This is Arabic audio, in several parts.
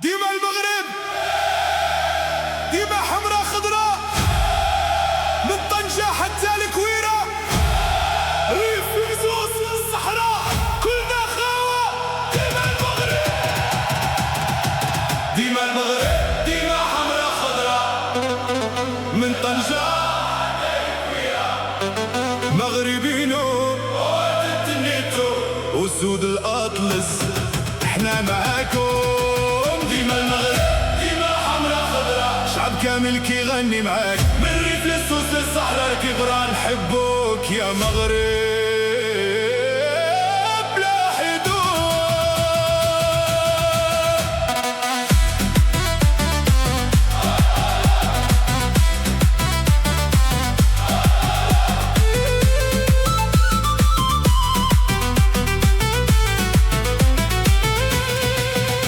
ديما المغرب، ديما حمراء خضراء، من طنجة حتى الكويرة، ريف مزوز الصحراء، كلنا خاوة. ديما المغرب، ديما المغرب، ديما حمراء خضراء، من طنجة حتى الكويرة، مغربينو وتنيتو وسود الأطلس، احنا معاكم. شعب كامل كيغني معاك، من الريف للسوس للصحراء الكبرى، نحبوك يا مغرب بلا حدود.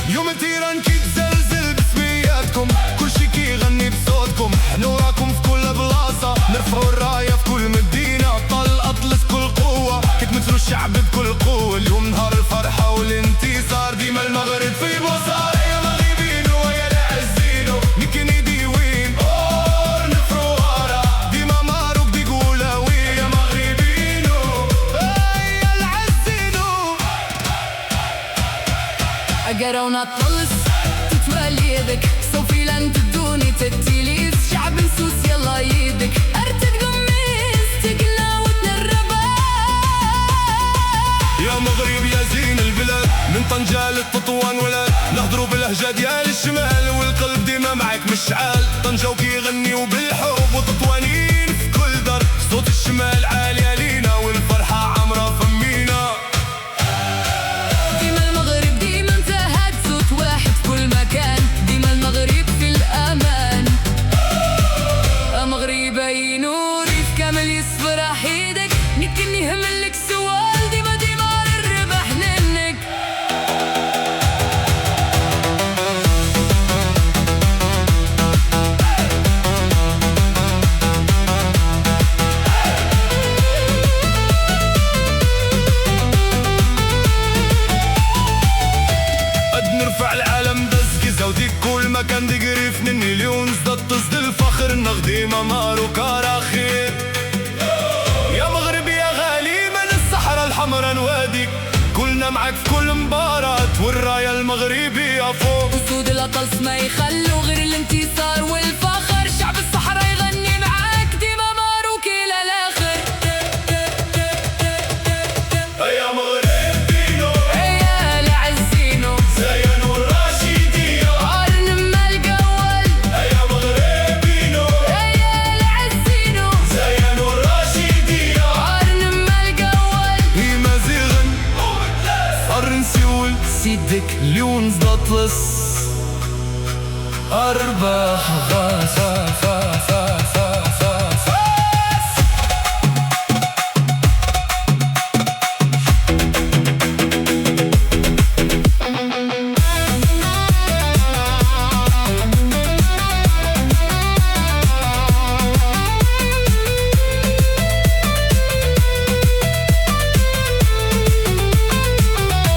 يوم التيران كيتزلزل بسمياتكم، كل شي كيغني بصوتكم، حنوراكم في كل بلاصة، نرفعوا الراية في كل مدينة، طل الأطلس بكل قوة، كتمثلوا الشعب بكل قوة. اليوم نهار الفرحة والانتصار، ديما المغرب في بوصار، يا مغربين ويا العزينو، نكني ديوين اور نفروارا، ديما ماروك دي قولاوي، يا مغربينو يا العزينو. أقرونا الطلس تتوالي يدك، صوفي لن تدوني تتيليس، شعب نسوس يلا يدك، أرتد قميص تقلنا وتنربا. يا مغرب يا زين البلاد، من طنجة للتطوان ولاد، نهضروا باللهجة ديال الشمال، والقلب ديما معاك مشعال. طنجة وكيغنيو بالحب، وتطوانين في كل دار، صوت الشمال عالي علينا، والفرحة عمرها فمينا. ديما المغرب ديما انتهت، صوت واحد في كل مكان، ديما المغرب في الأمان. مغربي نوري في كامل يصفرح يدك، نكني هملك سوال، ديما ديما الربح منك. قد نرفع العالم دزكي وديك كل مكان دي قريف نني اليوم زدت تصد الفخر، نغدي ماروك راخير. يا مغرب يا غالي من الصحراء الحمراء نواديك، كلنا معاك في كل مباراة، والراية المغربية فوق. أسود الأطلس ما يخلوا غير الانتصار والفخر، شعب الصحراء يغني معاك، ديما ماروك إلى الآخر. يا مغربينو يا العزينو، زينوا الراشدية، عرنما القول. يا مغربينو يا العزينو، زينوا الراشدية، عرنما القول. هي مزيغن أرنسيول سيدك اليوم زدطلس أربع غاسا.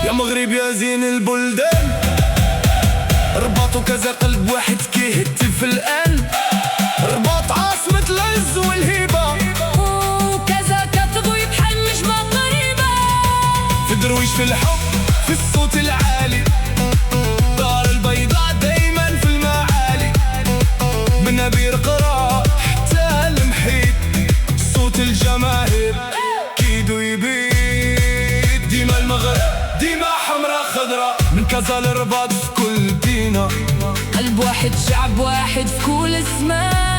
يا مغرب يا زين البلدان، رباط وكذا قلب واحد كيهتف الآن، رباط عاصمة العز والهيبة، وكذا كتغوي بحال نجمة قريبة، في درويش في الحب في الصوت العالي، دار البيضاء دايما في المعالي، من نبير قراء حتى المحيط، صوت الجماهير كيدو يبيد. ديما المغرب ديما حمراء خضراء، من كذا للرباط في كل دينا، قلب واحد شعب واحد في كل اسمان.